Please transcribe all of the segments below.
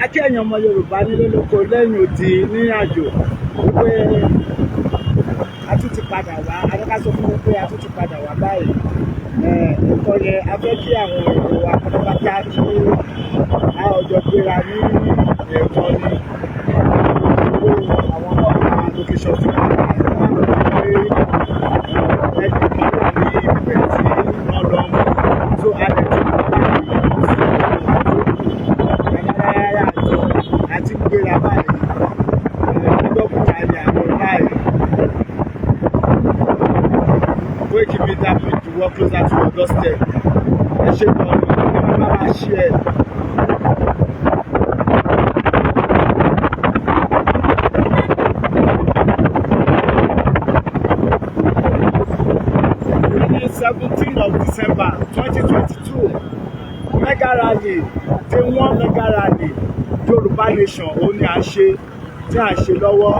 akẹ́yìn ọmọ Yorùbá nílé lóko lẹ́yìn odi ní àjò wípé a tún ti padà wá adéká sọ fún mi pé a tún ti padà wá báyìí nǹkan yẹn a fẹ́ kí àwọn èrò wa pátápátá kí a ọjọ́ gbéra ní ẹ̀kọ́ ní àwọn location tí wọ́n wà pé ẹni kan wà ní ibẹ̀ tí wọ́n lọ mú tó a lè tún àti gbéra báyìí lọ́kùnrin àyè àwọn báyìí waking me that way to walk closer to your doorstep ẹ ṣe kàn ní ẹ máa ṣe ẹ. Ní 17th of December 2022 mega rally day one mega rally Yoruba nation òun ni à ń ṣe tí à ń ṣe lọ́wọ́.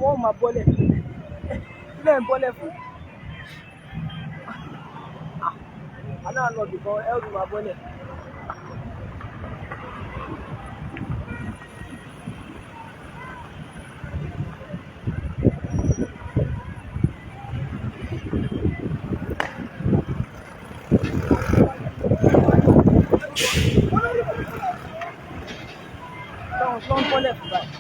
wọ́n máa bọ́lẹ̀ ilé ń bọ́lẹ̀ fún àná àná ọ̀dùnkàn ẹ̀rù máa bọ́lẹ̀. àwọn tó ń bọ́lẹ̀ fún báyìí.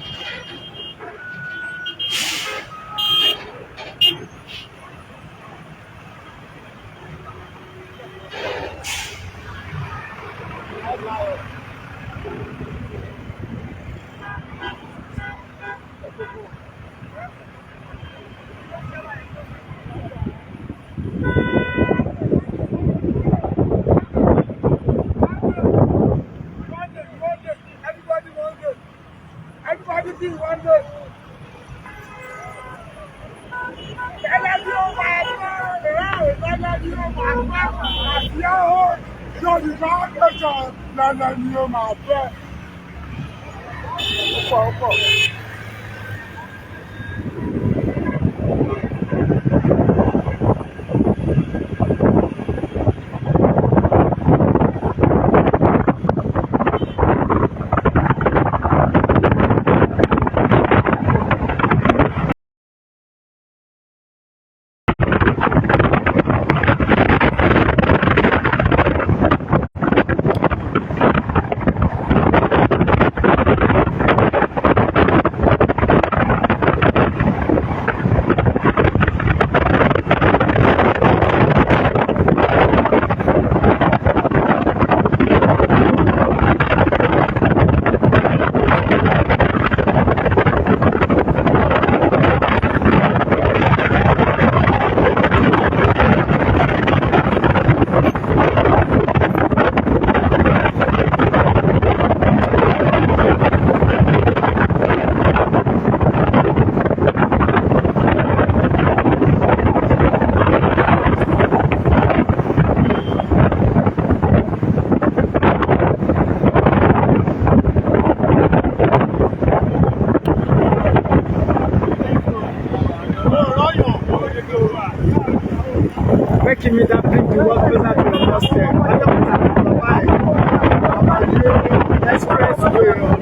Making me that bring the work closer to your doorstep. I don't have to buy it. Expressway.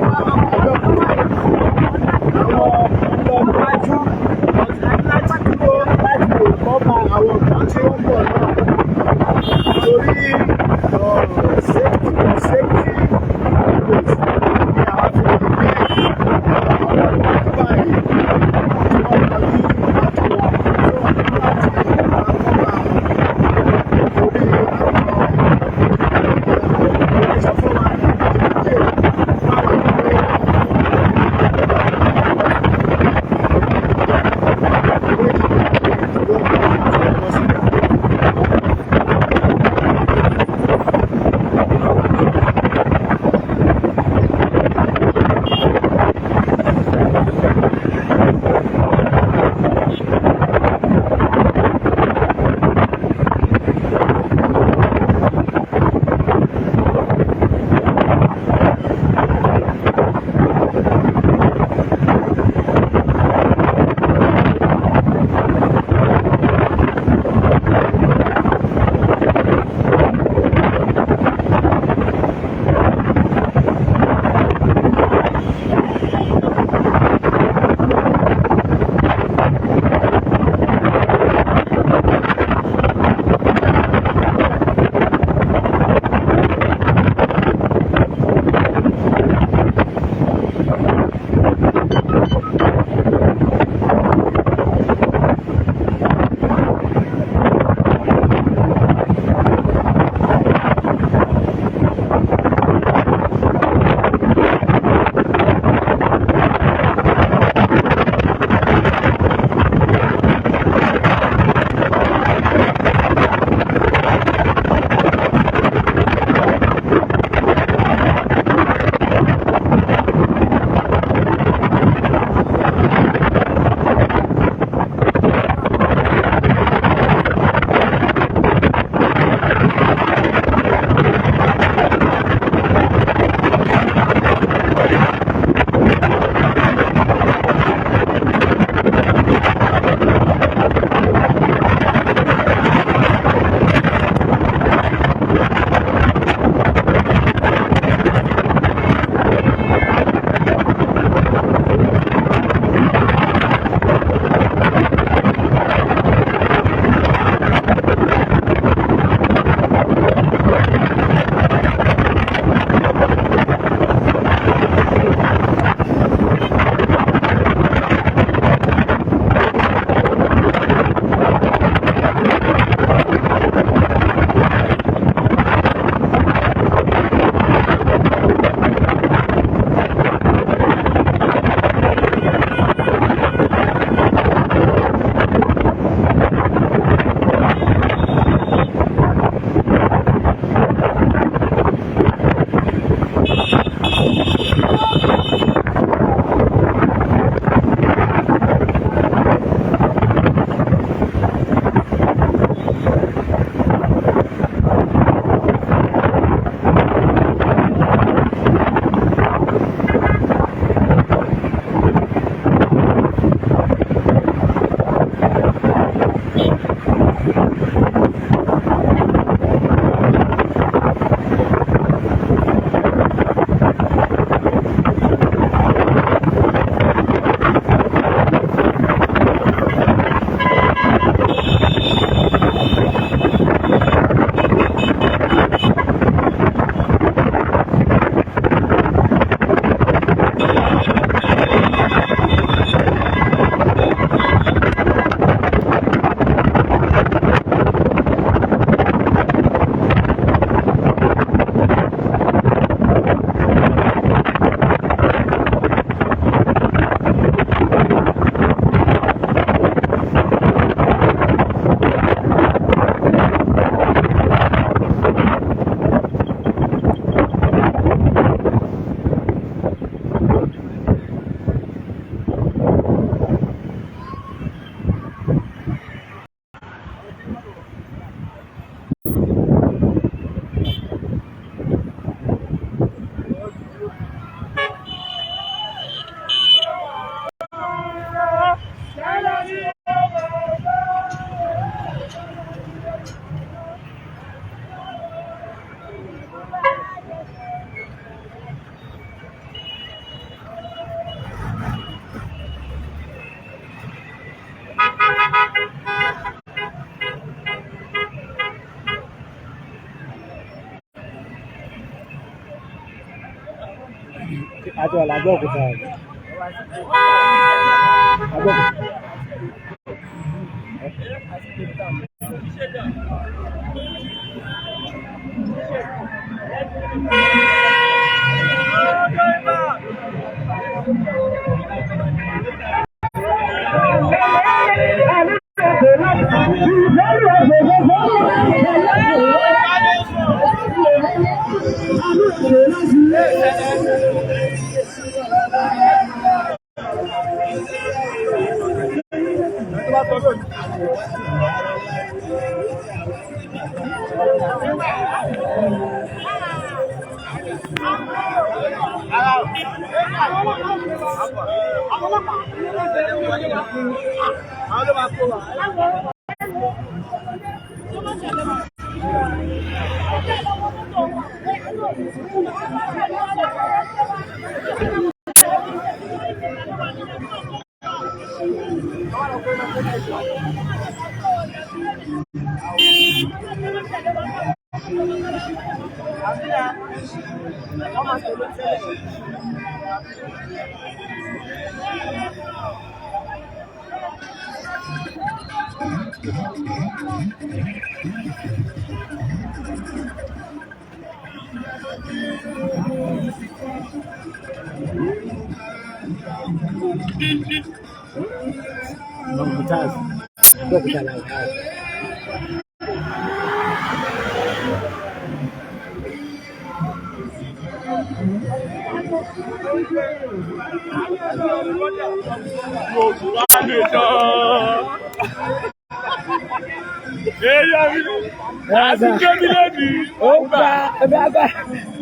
àti wà lábẹ́ òkúta rẹ̀.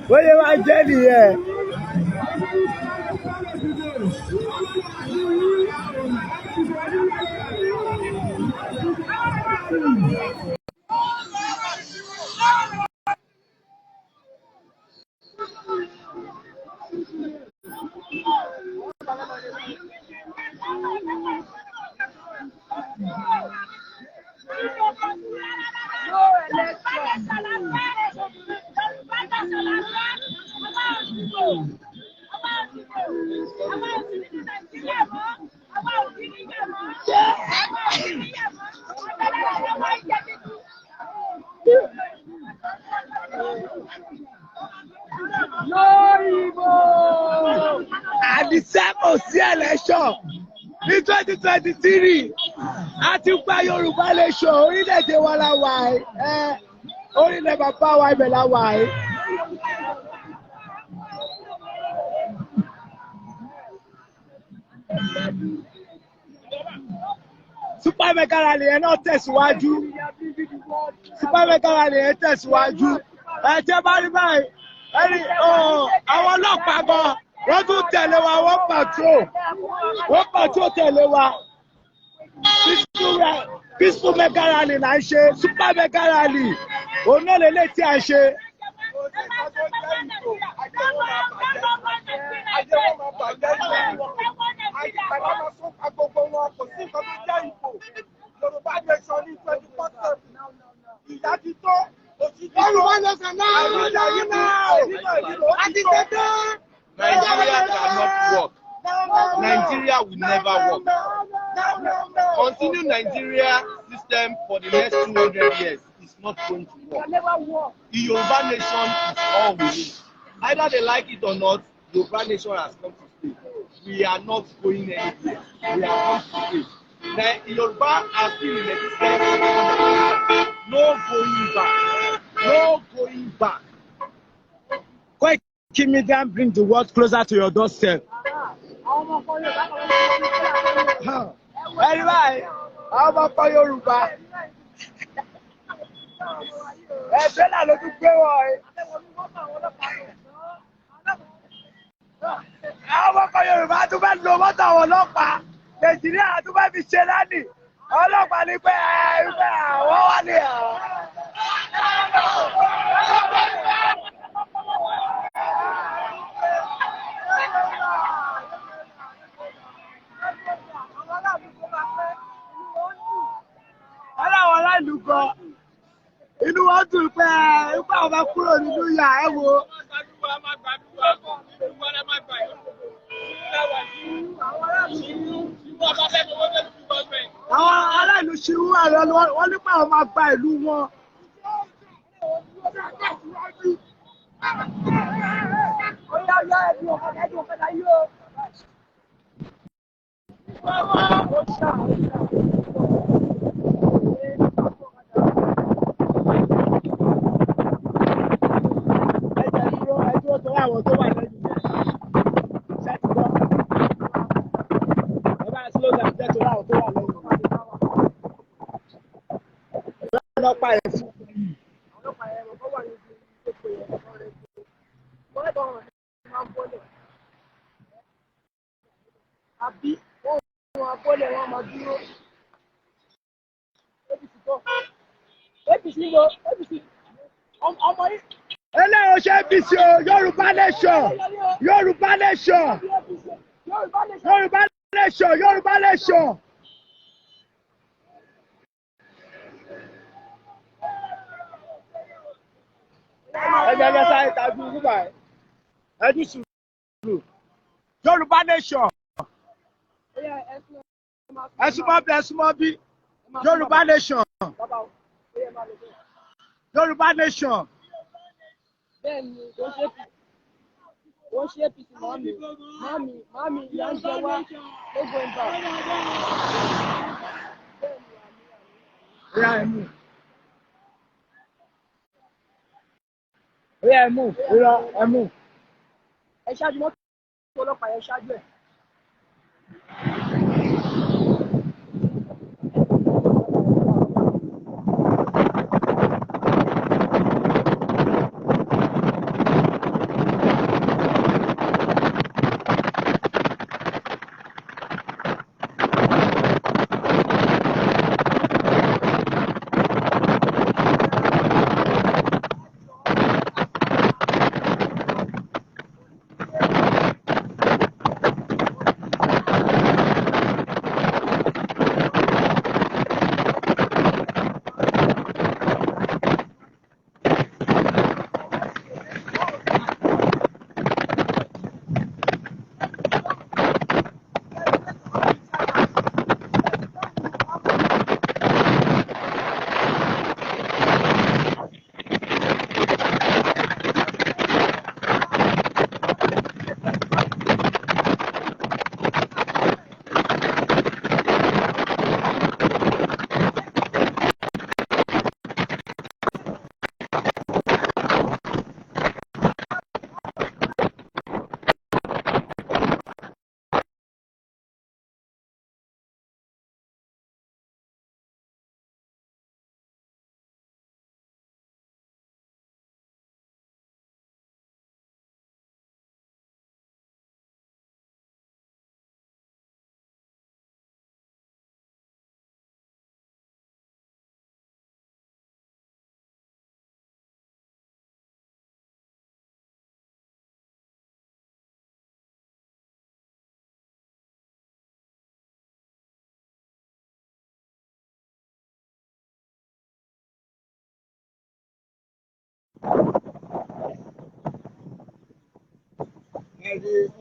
Bóyá máa jẹ́ nìyẹn. Àdìsẹ́kọ̀ sí election ní 2023 a ti gba Yorùbá nation orílẹ̀-èdè wa la wà ẹ́ orílẹ̀ bàbá wa ibẹ̀ la wà ẹ́. Super Mega Rally yẹn náà tẹ̀síwájú. Super Mega Rally yẹn tẹ̀síwájú. Ẹ tẹ́ bá rí báyìí ẹni àwọn ọlọ́pàá gan wọ́n tún tẹ̀lé wa wọ́n pàtró tẹ̀lé wa. Peaceful Mega Rally là ń ṣe Super Mega Rally òun náà lélẹ̀ tí a ṣe. Yorùbá nation ní 24/7. Ìyá ti tó. Yorùbá nation náà. Nigeria cannot work. Nigeria will never work. Continue Nigeria system for the next 200 years is not going to work. The Yoruba nation is all we need. Either they like it or not, Yoruba nation has come to stay. We are not going anywhere. We are come to stay. Now, Yoruba are still in existence. No going back. No going back. Kimigan bring the world closer to your doorstep. Very right. How about for Yoruba? Ẹ̀ṣẹ̀ náà ló tún gbé wọ̀ ẹ́. Àwọn ọkọ̀ Yorùbá tún fẹ́ lo mọ́tò àwọn ọlọ́pàá. Nàìjíríà tún fẹ́ fi ṣe lánì. Ọlọ́pàá ní pé àwọn wà ní àwọn. Aláwọ̀ aláìlú gan. Inú wọn dùn pé àwọn bá kúrò nínú ìyà ẹ wo. wà lọ́wọ́ wọ́n ní pé àwọn máa gba ìlú wọn. Ẹjọ́ tó àwọn tó wà lẹ́yìn yẹn. Ṣé ti gbọ́? Ẹ bá slow down jẹ́ tó àwọn tó wà lẹ́yìn yẹn. Ọlọ́pàá yẹn sí. Ọlọ́pàá yẹn wọ́n wà ní ìpò yẹn lọ́rẹ́. Wọ́n lè bọ̀ wọ́n máa ń bọ́lẹ̀. Àbí wọ́n abọ́lẹ̀ wọn máa dúró. APC lọ APC ọmọ yìí. Eléyìí ṣe APC o Yorùbá nation Yorùbá nation Yorùbá nation Yorùbá nation. Ẹgbẹ́ sáré tàbí nígbà ẹdún sùúrù Yorùbá nation. Ẹ̀sùnmọ́ bí Yorùbá nation Yorùbá nation. Bẹ́ẹ̀ni wọ́n ṣe APC màmí ìyá ń jẹ wá lógo ìgbà. Ẹmú. Ẹ ṣáájú mọ́tò ọlọ́pàá yẹn ṣáájú ẹ̀.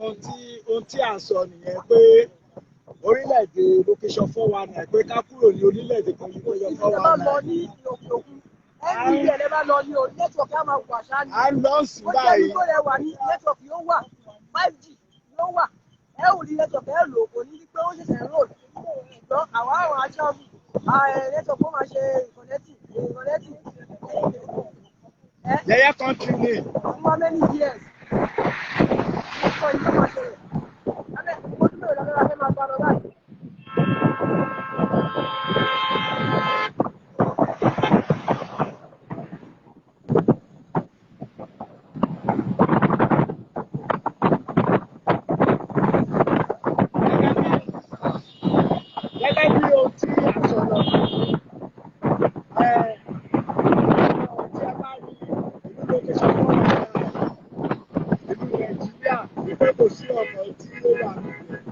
Ohun tí à ń sọ nìyẹn pé orílẹ̀-èdè location 419 pé ká kúrò ní orílẹ̀-èdè kan yìí lọ́yọ̀ 419. Ìjọba lọ ní òkè òkun. Ẹni ìyẹn lè bá lọ ní o nẹ́tíwọ̀kì á máa wà ṣáá ní. À ń lọ sí báyìí. Ó jẹ́ nígbà wà ní nẹ́tíwọ̀kì yóò wà 5G yóò wà. Ẹ ò ní nẹ́tíwọ̀kì ẹ lò kò ní pé ó ṣẹ̀ṣẹ̀ rò. Ṣùgbọ́n àwọn aṣáájú nẹ́tíwọ̀kì ó máa ṣe ìkọ̀nẹ́tì. Yẹ̀yẹ́ country ni. For many years. Ọkọ̀ ìlú máa ṣe rẹ̀. Lábẹ́ ojú mẹ́rin lábẹ́ fẹ́ máa bá lọ báyìí. Gẹ́gẹ́ bí ohun tí à ń sọ lọ. Tí a bá rí ìlú location 419 ìlú Nàìjíríà wípé kò sí ọ̀nà tí ó wà nílẹ̀.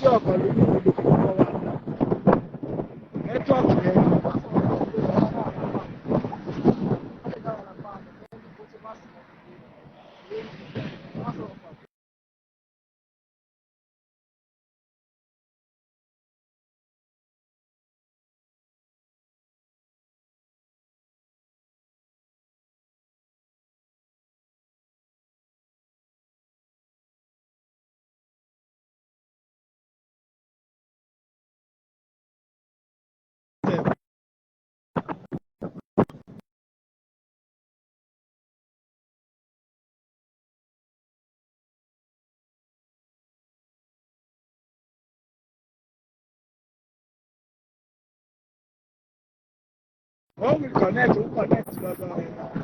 sí ọ̀kan lórí olùkọ́ wa nẹ́tíwọ̀kì yẹn. When we connect lọ́dọ̀